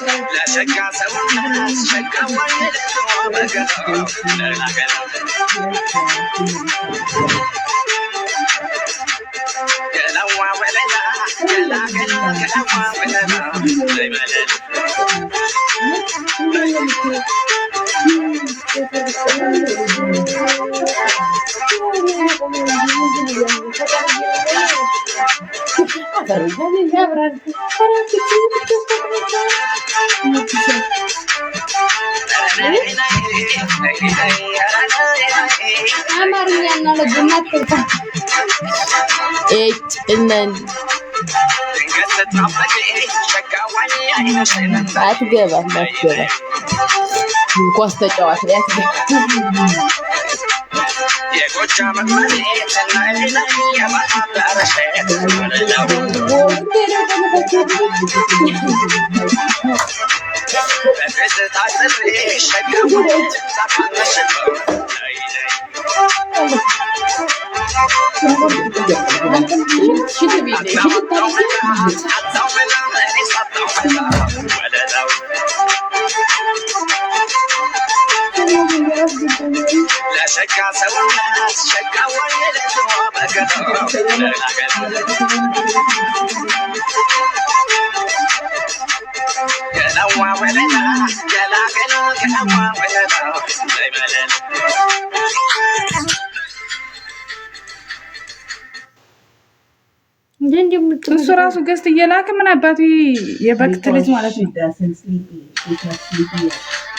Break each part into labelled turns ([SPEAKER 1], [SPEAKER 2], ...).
[SPEAKER 1] لا شكا سوى شكا وين بقدر كلاوا ولنا كلا كلاوا ولنا لا شكا سوى الناس شكا ويلتوا بقدر كلاوا ولنا كلاوا ولنا እሱ ራሱ ገዝት እየላከ ምን አባቱ የበክት ልጅ ማለት ነው።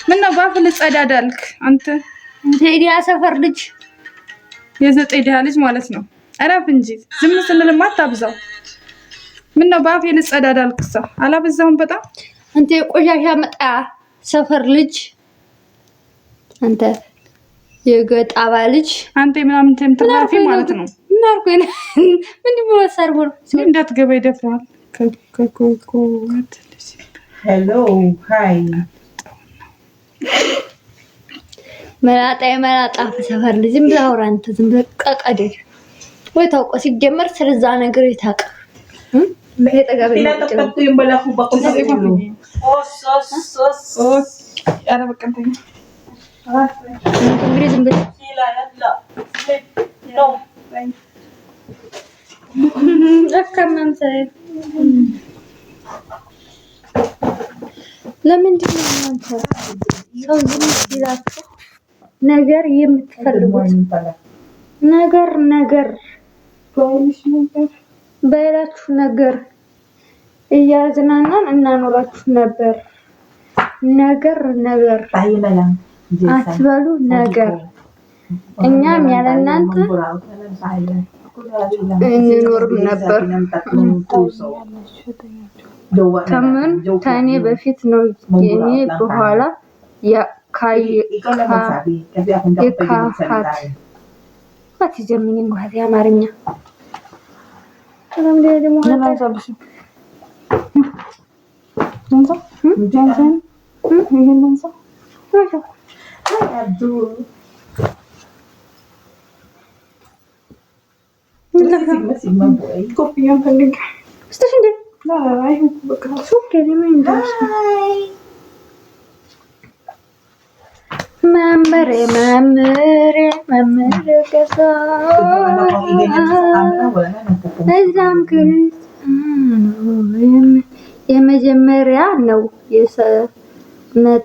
[SPEAKER 1] ምን ነው ባፍ ልጸዳዳልክ አንተ ቴዲ ሰፈር ልጅ የዘጠኝ ዲያ ልጅ ማለት ነው። አራፍ እንጂ ዝም ስንልማ አታብዛው። ምን ነው ባፍ ልጸዳዳልክሳ አላበዛውም በጣም አንተ የቆሻሻ መጣ ሰፈር ልጅ አንተ የገጣባ ልጅ አንተ ምናምን ተምትራፊ ማለት ነው። ናርኩኝ ምን ብሎ ሰርቦ እንዳትገባ ይደፍራል።
[SPEAKER 2] ሄሎ ሃይ
[SPEAKER 1] መላጣ ሰፈር ልጅ ዝም ብላ አውራ አንተ ዝም ብላ ቀቀደ ወይ ታውቆ ሲጀመር ስለዛ ነገር ይታቀ ለሄጠጋበ
[SPEAKER 2] ተጠቅጡ ይመላኩ በቁጥር ኦስ ያረ በቀንተኛ
[SPEAKER 1] እንግዲህ ዝም ብላ
[SPEAKER 2] ያላ ኖ
[SPEAKER 1] አከማም ሰይ ለምንድን ነው አንተ ሰው ዝም ይላችሁ ነገር የምትፈልጉት ነገር ባይላችሁ ነገር እያዝናናን እናኖራችሁ ነበር። ነገር አትበሉ ነገር እኛም ያለ እናንተ እንኖርም ነበር። ከምን ታኔ በፊት ነው የኔ በኋላ የካሃት አትጀምኝ እንኳን አማርኛ ሰላም ደግሞ አታሳብሽ ጃንሰን ይሄንን ሰው አዱ ኮፒያን ፈልግ እስቲ እንዴ አይ በቃ ሱቅ ከደም እንደሽ መምሬ ከሳ እዛም የመጀመሪያ ነው የሰነጥኩት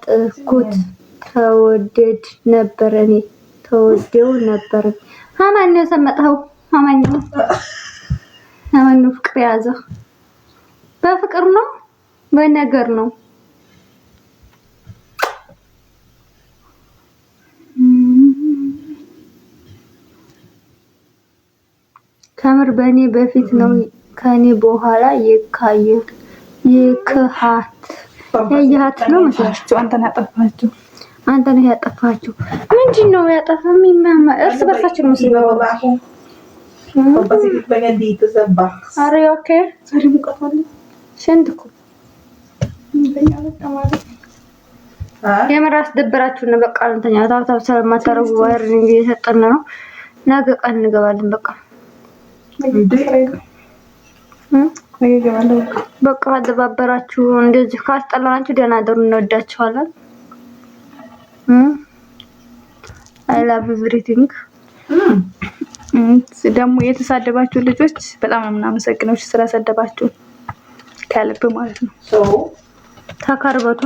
[SPEAKER 1] ተወደድ ነበር እኔ ተወደው ነበር ማን ነው ሰመጣው ማን ነው ፍቅር ያዘው በፍቅር ነው በነገር ነው ከምር በኔ በፊት ነው ከኔ በኋላ የከሃት ነው መስላችሁ አንተ ነህ ያጠፋችሁ ምንድነው ያጠፋም ማማ እርስ በርሳችን መስለው
[SPEAKER 2] በዚህ በገንዲት ተሰባህ
[SPEAKER 1] አሬ ኦኬ ዛሬ ሙቀታለ ሸንድኩ የምራስ ደብራችሁ ነው በቃ እንተኛ ታውታው ስለማታረጉ ዋይር እንግዲህ የሰጠን ነው
[SPEAKER 3] ነገ ቀን እንገባለን በቃ በቃ አደባበራችሁ እንደዚህ ካስጠላናችሁ ደህና ደሩ እንወዳችኋለን። I love everything
[SPEAKER 1] ደግሞ የተሳደባችሁ ልጆች በጣም ነው የምናመሰግነው ስለሰደባችሁ ከልብ ማለት ነው።
[SPEAKER 3] ተከርበቱ